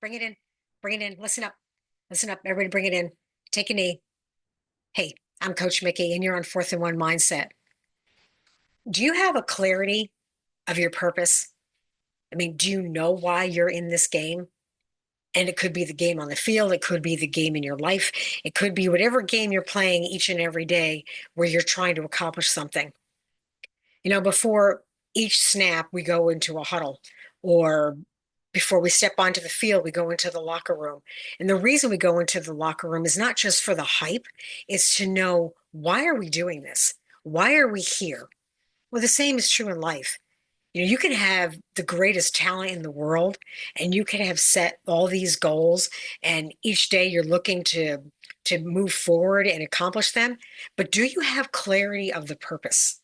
Bring it in. Bring it in. Listen up. Listen up. Everybody bring it in. Take a knee. Hey, I'm Coach Mikki, and you're on Fourth and One Mindset. Do you have a clarity of your purpose? I mean, do you know why you're in this game? And it could be the game on the field. It could be the game in your life. It could be whatever game you're playing each and every day where you're trying to accomplish something. Before each snap, we go into a huddle, or before we step onto the field, we go into the locker room. And the reason we go into the locker room is not just for the hype, it's to know, why are we doing this? Why are we here? Well, the same is true in life. You can have the greatest talent in the world, and you can have set all these goals, and each day you're looking to move forward and accomplish them. But do you have clarity of the purpose?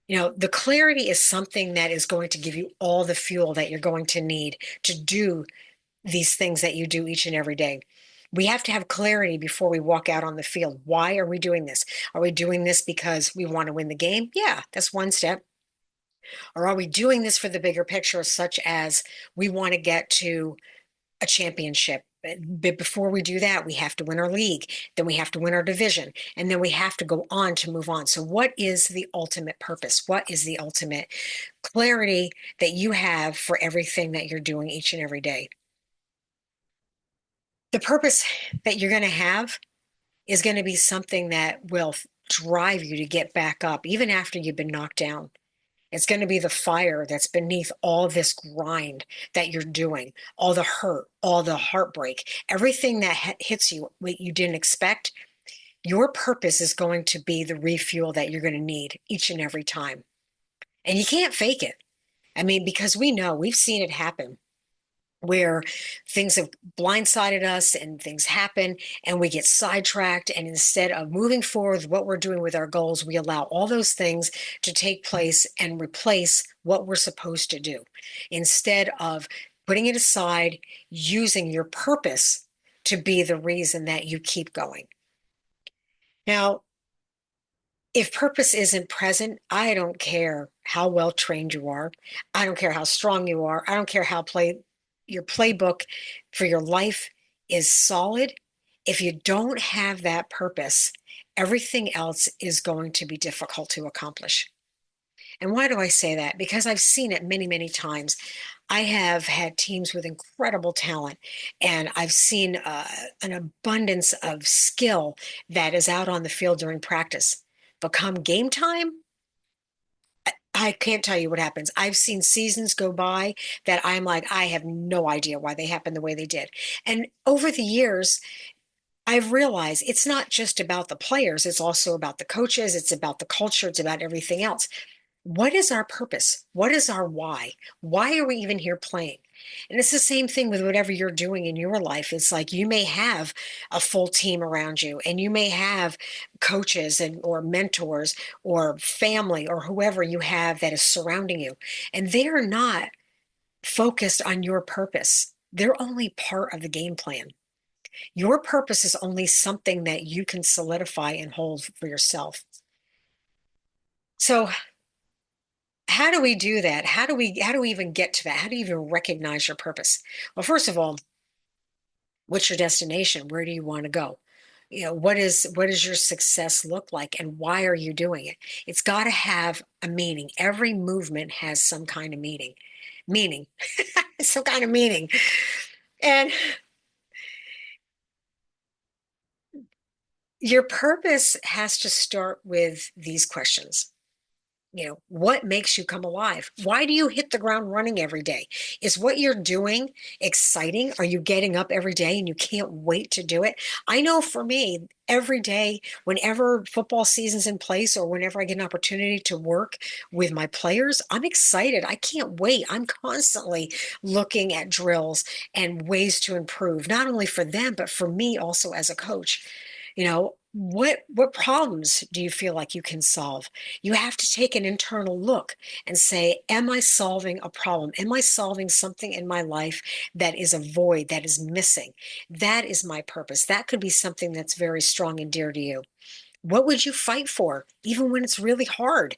The clarity is something that is going to give you all the fuel that you're going to need to do these things that you do each and every day. We have to have clarity before we walk out on the field. Why are we doing this? Are we doing this because we want to win the game? Yeah, that's one step. Or are we doing this for the bigger picture, such as we want to get to a championship? But before we do that, we have to win our league, then we have to win our division, and then we have to go on to move on. So what is the ultimate purpose? What is the ultimate clarity that you have for everything that you're doing each and every day? The purpose that you're going to have is going to be something that will drive you to get back up, even after you've been knocked down. It's going to be the fire that's beneath all this grind that you're doing, all the hurt, all the heartbreak, everything that hits you, what you didn't expect. Your purpose is going to be the refuel that you're going to need each and every time. And you can't fake it. I mean, because we've seen it happen where things have blindsided us and things happen and we get sidetracked. And instead of moving forward with what we're doing with our goals, we allow all those things to take place and replace what we're supposed to do. Instead of putting it aside, using your purpose to be the reason that you keep going. Now, if purpose isn't present, I don't care how well trained you are. I don't care how strong you are. I don't care how your playbook for your life is solid. If you don't have that purpose, everything else is going to be difficult to accomplish. And why do I say that? Because I've seen it many, many times. I have had teams with incredible talent, and I've seen an abundance of skill that is out on the field during practice. But come game time, I can't tell you what happens. I've seen seasons go by that I'm like, I have no idea why they happened the way they did. And over the years, I've realized it's not just about the players, it's also about the coaches, it's about the culture, it's about everything else. What is our purpose? What is our why? Why are we even here playing? And it's the same thing with whatever you're doing in your life. It's like you may have a full team around you, and you may have coaches and or mentors or family or whoever you have that is surrounding you, and they are not focused on your purpose. They're only part of the game plan. Your purpose is only something that you can solidify and hold for yourself. So how do we do that? How do we even get to that? How do you even recognize your purpose? Well, first of all, what's your destination? Where do you want to go? What does your success look like, and why are you doing it? It's got to have a meaning. Every movement has some kind of meaning, some kind of meaning. And your purpose has to start with these questions. What makes you come alive? Why do you hit the ground running every day? Is what you're doing exciting? Are you getting up every day and you can't wait to do it? I know for me, every day, whenever football season's in place or whenever I get an opportunity to work with my players, I'm excited. I can't wait. I'm constantly looking at drills and ways to improve, not only for them, but for me also as a coach. What problems do you feel like you can solve? You have to take an internal look and say, am I solving a problem? Am I solving something in my life that is a void, that is missing? That is my purpose. That could be something that's very strong and dear to you. What would you fight for, even when it's really hard?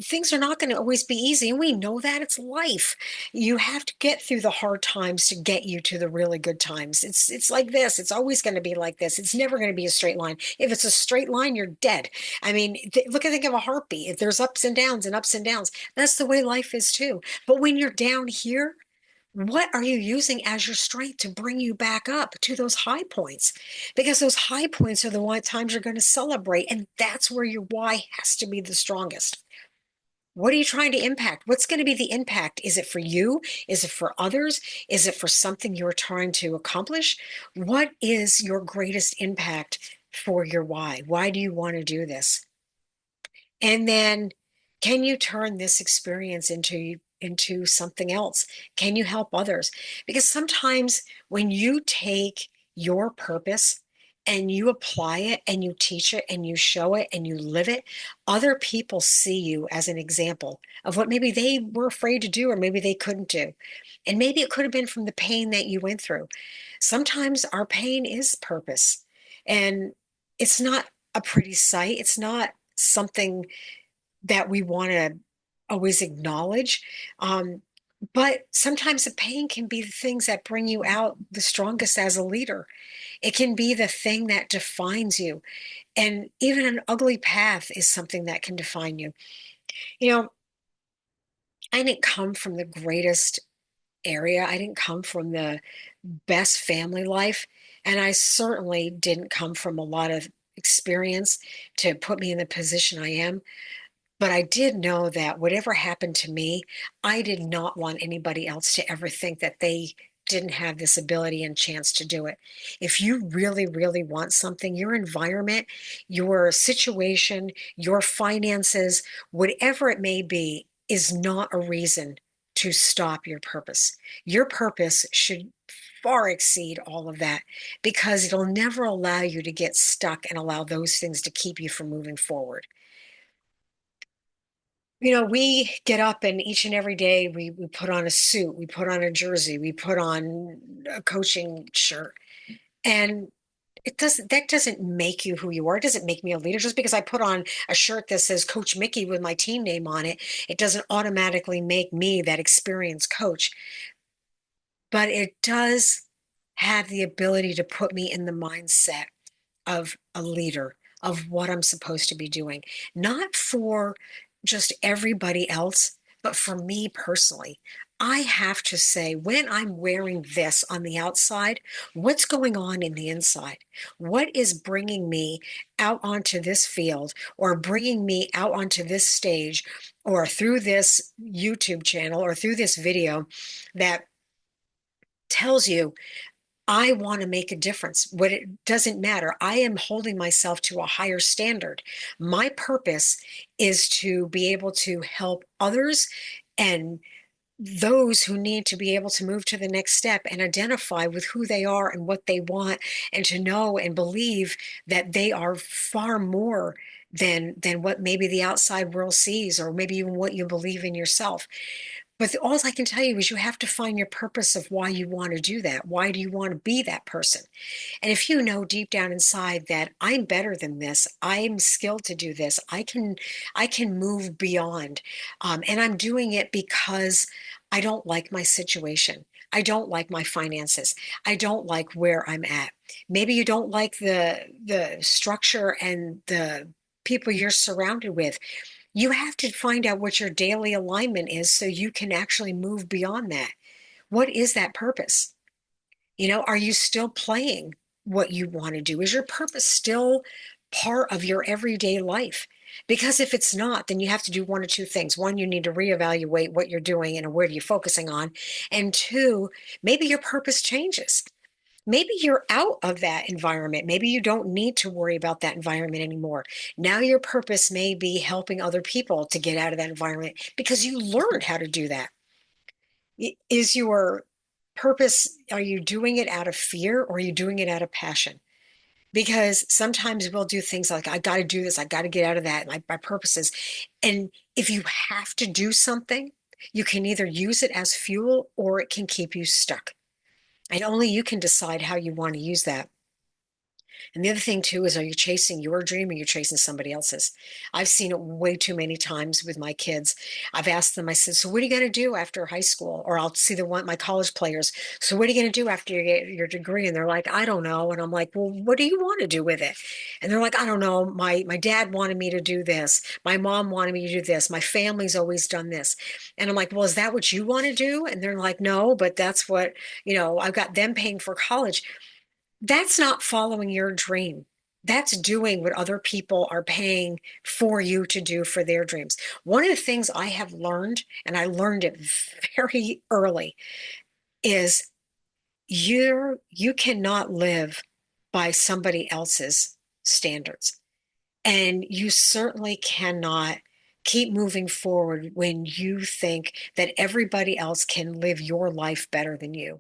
Things are not going to always be easy, and we know that it's life. You have to get through the hard times to get you to the really good times. It's like this. It's always going to be like this. It's never going to be a straight line. If it's a straight line, you're dead. I mean, think of a heartbeat. If there's ups and downs and ups and downs, that's the way life is too. But when you're down here, what are you using as your strength to bring you back up to those high points? Because those high points are the one times you're going to celebrate. And that's where your why has to be the strongest. What are you trying to impact? What's going to be the impact? Is it for you? Is it for others? Is it for something you're trying to accomplish? What is your greatest impact for your why? Why do you want to do this? And then can you turn this experience into something else? Can you help others? Because sometimes when you take your purpose and you apply it and you teach it and you show it and you live it, other people see you as an example of what maybe they were afraid to do or maybe they couldn't do. And maybe it could have been from the pain that you went through. Sometimes our pain is purpose, and it's not a pretty sight. It's not something that we want to always acknowledge. Um, but sometimes the pain can be the things that bring you out the strongest as a leader. It can be the thing that defines you. And even an ugly path is something that can define you. You know, I didn't come from the greatest area, I didn't come from the best family life. And I certainly didn't come from a lot of experience to put me in the position I am. But I did know that whatever happened to me, I did not want anybody else to ever think that they didn't have this ability and chance to do it. If you really, really want something, your environment, your situation, your finances, whatever it may be, is not a reason to stop your purpose. Your purpose should far exceed all of that because it'll never allow you to get stuck and allow those things to keep you from moving forward. We get up and each and every day we put on a suit, we put on a jersey, we put on a coaching shirt. And that doesn't make you who you are. It doesn't make me a leader. Just because I put on a shirt that says Coach Mikki with my team name on it, it doesn't automatically make me that experienced coach. But it does have the ability to put me in the mindset of a leader, of what I'm supposed to be doing, not for just everybody else, but for me personally. I have to say, when I'm wearing this on the outside, what's going on in the inside? What is bringing me out onto this field or bringing me out onto this stage or through this YouTube channel or through this video that tells you I want to make a difference. What it doesn't matter. I am holding myself to a higher standard. My purpose is to be able to help others and those who need to be able to move to the next step and identify with who they are and what they want, and to know and believe that they are far more than what maybe the outside world sees, or maybe even what you believe in yourself. But all I can tell you is you have to find your purpose of why you want to do that. Why do you want to be that person? And if you know deep down inside that I'm better than this, I'm skilled to do this, I can move beyond, and I'm doing it because I don't like my situation. I don't like my finances. I don't like where I'm at. Maybe you don't like the structure and the people you're surrounded with. You have to find out what your daily alignment is so you can actually move beyond that. What is that purpose? Are you still playing what you want to do? Is your purpose still part of your everyday life? Because if it's not, then you have to do one or two things. One, you need to reevaluate what you're doing and where you're focusing on. And two, maybe your purpose changes. Maybe you're out of that environment. Maybe you don't need to worry about that environment anymore. Now your purpose may be helping other people to get out of that environment because you learned how to do that. Is your purpose, are you doing it out of fear or are you doing it out of passion? Because sometimes we'll do things like, I got to do this, I got to get out of that, my purpose is. And if you have to do something, you can either use it as fuel or it can keep you stuck. And only you can decide how you want to use that. And the other thing too is, are you chasing your dream or you're chasing somebody else's? I've seen it way too many times with my kids. I've asked them, I said, so what are you going to do after high school? Or I'll see my college players. So what are you going to do after you get your degree? And they're like, I don't know. And I'm like, well, what do you want to do with it? And they're like, I don't know. My dad wanted me to do this. My mom wanted me to do this. My family's always done this. And I'm like, well, is that what you want to do? And they're like, no, but that's what, I've got them paying for college. That's not following your dream. That's doing what other people are paying for you to do for their dreams. One of the things I have learned, and I learned it very early, is you cannot live by somebody else's standards. And you certainly cannot keep moving forward when you think that everybody else can live your life better than you.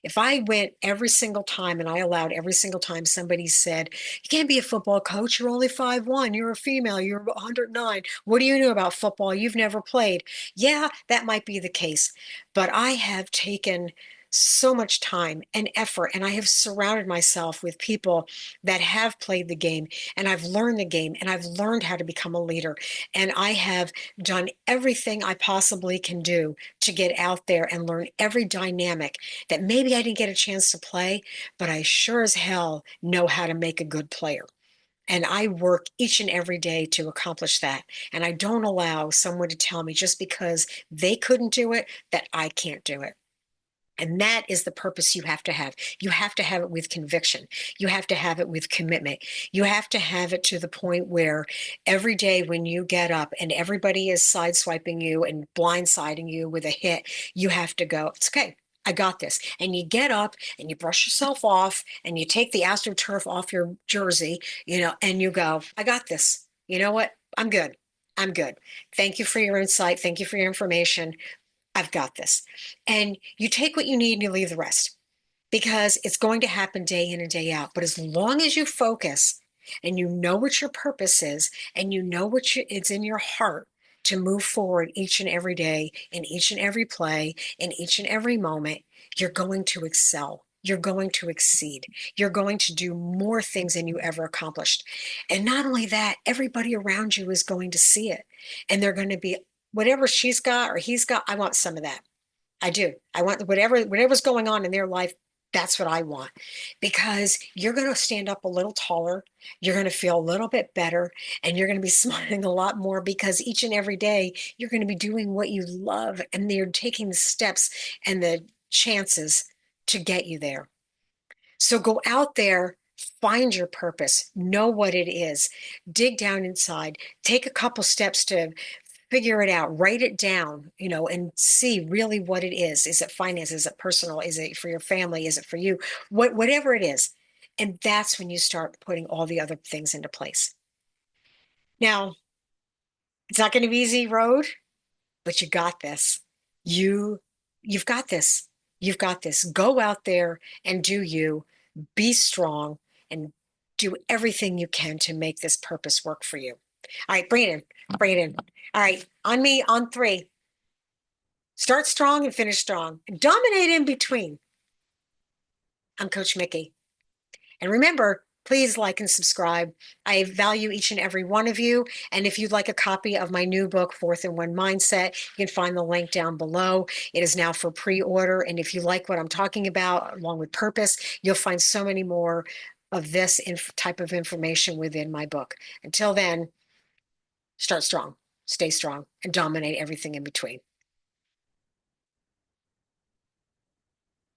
If I went every single time and I allowed every single time somebody said, you can't be a football coach, you're only 5'1", you're a female, you're 109. What do you know about football? You've never played. Yeah, that might be the case. But I have taken so much time and effort, and I have surrounded myself with people that have played the game, and I've learned the game, and I've learned how to become a leader. And I have done everything I possibly can do to get out there and learn every dynamic that maybe I didn't get a chance to play, but I sure as hell know how to make a good player. And I work each and every day to accomplish that. And I don't allow someone to tell me just because they couldn't do it, that I can't do it. And that is the purpose you have to have. You have to have it with conviction. You have to have it with commitment. You have to have it to the point where every day when you get up and everybody is sideswiping you and blindsiding you with a hit, you have to go, it's okay. I got this. And you get up and you brush yourself off and you take the AstroTurf off your jersey, and you go, I got this. You know what? I'm good. I'm good. Thank you for your insight. Thank you for your information. I've got this. And you take what you need and you leave the rest, because it's going to happen day in and day out. But as long as you focus and you know what your purpose is and you know it's in your heart to move forward each and every day, in each and every play, in each and every moment, you're going to excel. You're going to exceed. You're going to do more things than you ever accomplished. And not only that, everybody around you is going to see it. And they're going to be, whatever she's got or he's got, I want some of that. I do. I want whatever's going on in their life. That's what I want, because you're going to stand up a little taller. You're going to feel a little bit better, and you're going to be smiling a lot more, because each and every day you're going to be doing what you love, and you're taking the steps and the chances to get you there. So go out there, find your purpose, know what it is, dig down inside, take a couple steps to figure it out, write it down, and see really what it is. Is it finance? Is it personal? Is it for your family? Is it for you? Whatever it is. And that's when you start putting all the other things into place. Now, it's not going to be easy road, but you got this. You've got this. You've got this. Go out there and do you. Be strong and do everything you can to make this purpose work for you. All right, bring it in. Bring it in. All right, on me, on three. Start strong and finish strong. Dominate in between. I'm Coach Mikki. And remember, please like and subscribe. I value each and every one of you. And if you'd like a copy of my new book, Fourth and One Mindset, you can find the link down below. It is now for pre-order. And if you like what I'm talking about, along with purpose, you'll find so many more of this type of information within my book. Until then, start strong, stay strong, and dominate everything in between.